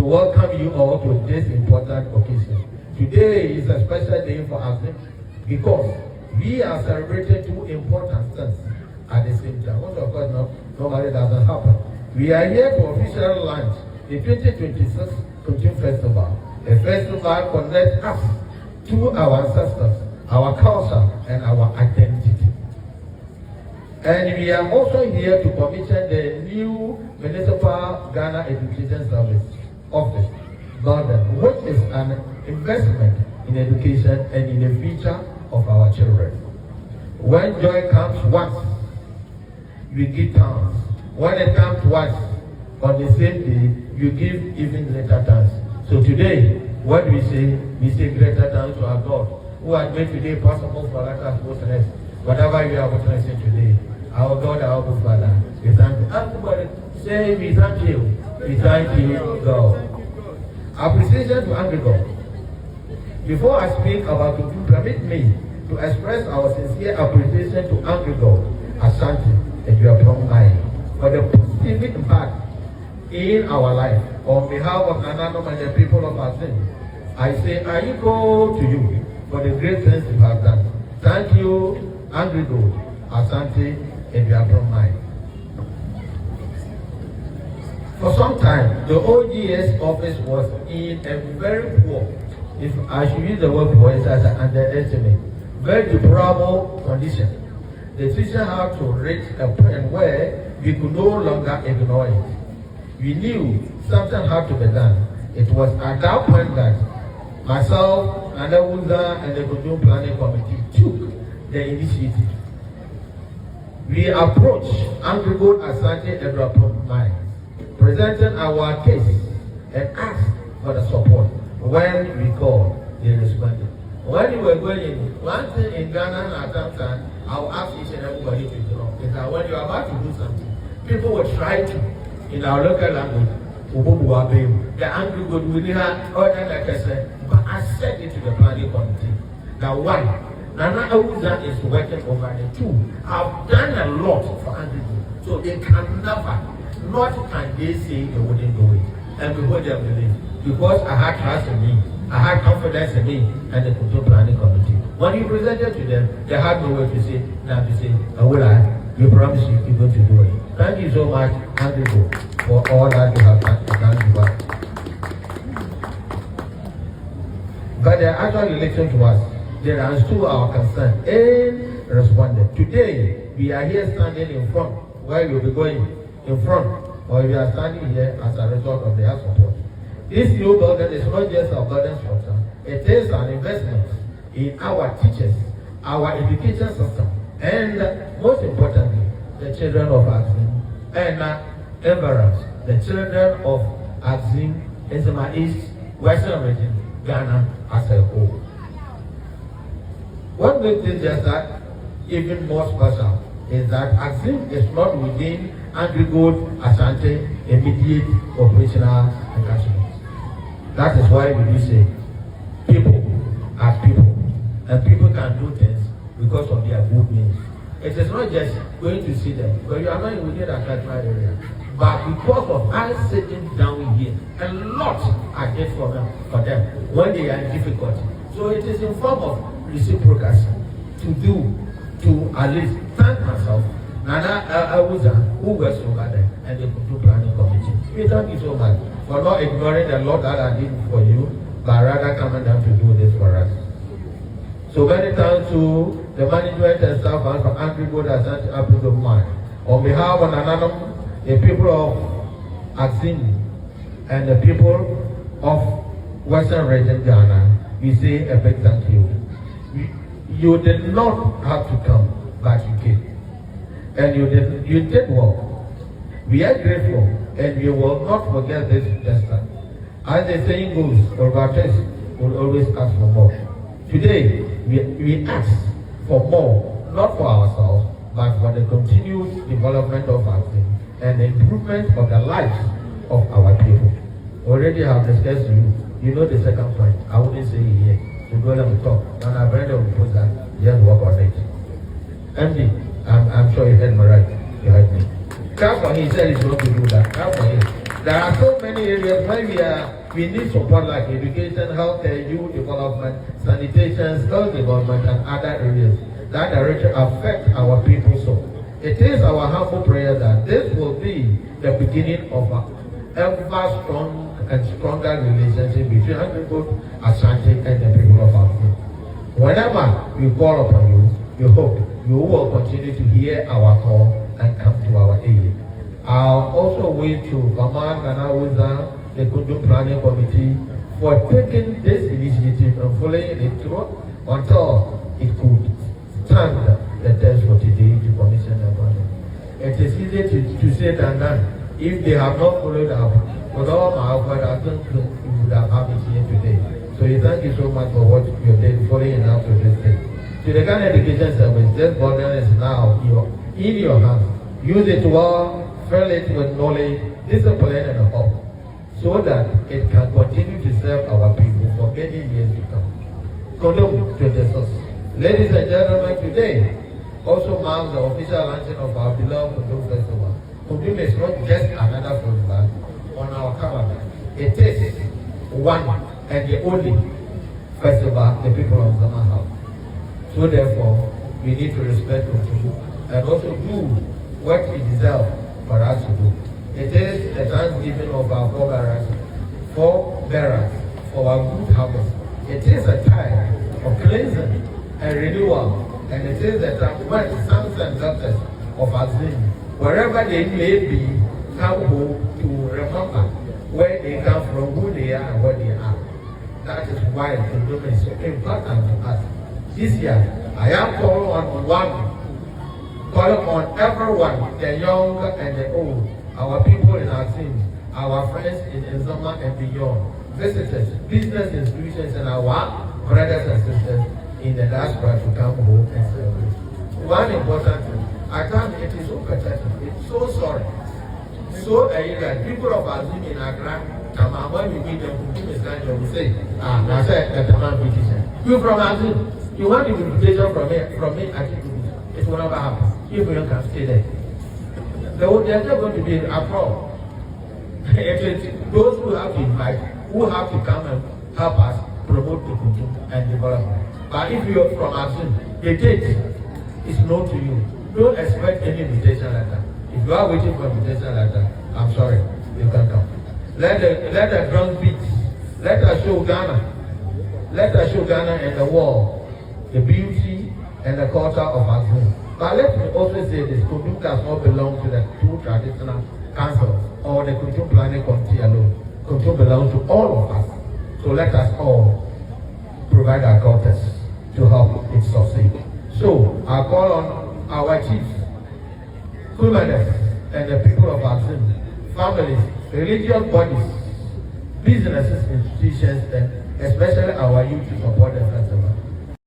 welcome you all to this important occasion. Today is a special day for us because we are celebrating two important things at the same time. Which of course normally doesn't happen. We are here to officially launch the 2026 Kundum Festival. A festival connects us to our ancestors, our culture, and our identity. And we are also here to commission the new Municipal Ghana Education Service Office building, which is an investment in education and in the future of our children. When joy comes once, we give thanks. When it comes twice, on the same day, you give even greater thanks. So today, what we say greater thanks to our God, who has made today possible for us to witness whatever we are witnessing today. Our God, our good Father, we thank you. Everybody say, we thank you. We thank you, God. Appreciation to Angry God. Before I speak about Kundum, permit me to express our sincere appreciation to Angry God, Ashanti, and your mind for the positive impact in our life. On behalf of Nananom and the people of Axim, I say, I equal to you for the great things you have done. Thank you, Angry God, Ashanti, and your mind. For some time, the OGS office was in a very poor, if I should use the word poor, it's as an underestimate, very deplorable condition. The situation had to reach a point where we could no longer ignore it. We knew something had to be done. It was at that point that myself, Awulae, and the Kundum Planning Committee took the initiative. We approached Angry God Asante Edward presenting our case and asked for the support. When we called, they responded. When we were going, one thing in Ghana at that time, I will ask each and everybody to know is that when you are about to do something, people will try to, in our local language, the Angry God will have order like I said, but I said it to the planning committee. Now one, Nana Awulae is working over the two. I've done a lot for Angry God, so they can never, not can they say they wouldn't do it. And before they believe, because I had trust in me, I had confidence in me and the Kundum Planning Committee. When you presented to them, they had no way to say, now to say, Awulae, we promise you, you're going to do it. Thank you so much, Angry God, for all that you have done to us. But the actual relation to us, they understood our concern and responded. Today, we are here standing in front, where you'll be going in front, or we are standing here as a result of their support. This new building is not just a building structure, it is an investment in our teachers, our education system, and most importantly, the children of Axim and Everest, the children of Axim, Nzema East, Western region, Ghana as a whole. What makes this just that even more special is that Axim is not within Angry God Asante immediate operational engagement. That is why we do say people are people, and people can do things because of their good means. It is not just going to see them, because you are not within that catchment area, but because of us sitting down here, a lot are did for them when they are in difficulty. So it is in form of reciprocity to at least thank myself, Nana Awulae, who works over there, and the Kundum Planning Committee. We thank you so much for not ignoring the Lord that I did for you, but rather coming down to do this for us. So many thanks to the management and staff and from Angry God Asante Attibrukusu. On behalf of Nananom, the people of Axim, and the people of Western Region Ghana, we say a big thank you. You did not have to come, but you came. And you did well. We are grateful, and we will not forget this testament. As the saying goes, Orvates will always ask for more. Today, we ask for more, not for ourselves, but for the continued development of our thing and the improvement of the lives of our people. Already have discussed you. You know the second point. I wouldn't say it here. We go and talk. And our brother will put that. Just work on it. MD, I'm sure you heard me right. You heard me. Clap for him. He said he's going to do that. Clap for him. There are so many areas where we need support like education, healthcare, youth development, sanitation, health development, and other areas that directly affect our people. So it is our humble prayer that this will be the beginning of a ever strong and stronger relationship between Agriculture, Asante, and the people of Africa. Whenever we call upon you, we hope you will continue to hear our call and come to our aid. I'll also wish to commend Awulae, the Kundum Planning Committee, for taking this initiative and following it through until it could stand the test for today to commission the project. It is easy to say than done. If they have not followed up with all my effort, I think you would have had it here today. So thank you so much for what you have done following up to this thing. To the Ghana Education Service, this burden is now in your hands. Use it well, fill it with knowledge, discipline, and hope, so that it can continue to serve our people for many years to come. Kundum to the source. Ladies and gentlemen, today also marks the official launching of our beloved Kundum Festival. Kundum is not just another festival on our calendar. It is one and the only festival the people of Nzema have. So therefore, we need to respect Kundum and also do what it deserves for us to do. It is the thanksgiving of our forebearers for our good harvest. It is a time of cleansing and renewal, and it is the time when sons and daughters of Axim, wherever they may be, come home to remember where they come from, who they are, and what they are. That is why Kundum is so important to us. This year, I am calling on everyone, the young and the old, our people in Axim, our friends in Nzema and beyond, visitors, business institutions, and our brothers and sisters in the diaspora to come home and celebrate. One important thing, it is so pathetic, it's so sorry. So that people of Axim in Accra, when we meet them, we say, that's a petition. You from Axim, you want the invitation from me, it will never happen. If you can stay there. There's not going to be a problem. Those who have to invite, who have to come and help us promote the Kundum and development. But if you are from Axim, the date is known to you. Don't expect any invitation letter. If you are waiting for invitation letter, I'm sorry, you can come. Let the drums beat. Let us show Ghana. Let us show Ghana and the world the beauty and the culture of Axim. But let me also say this, Kundum does not belong to the two traditional councils or the Kundum Planning Committee alone. Kundum belongs to all of us. So let us all provide our cultures to help it succeed. So I call on our chiefs, criminals, and the people of Axim, families, religious bodies, businesses, institutions, and especially our youth to support the festival.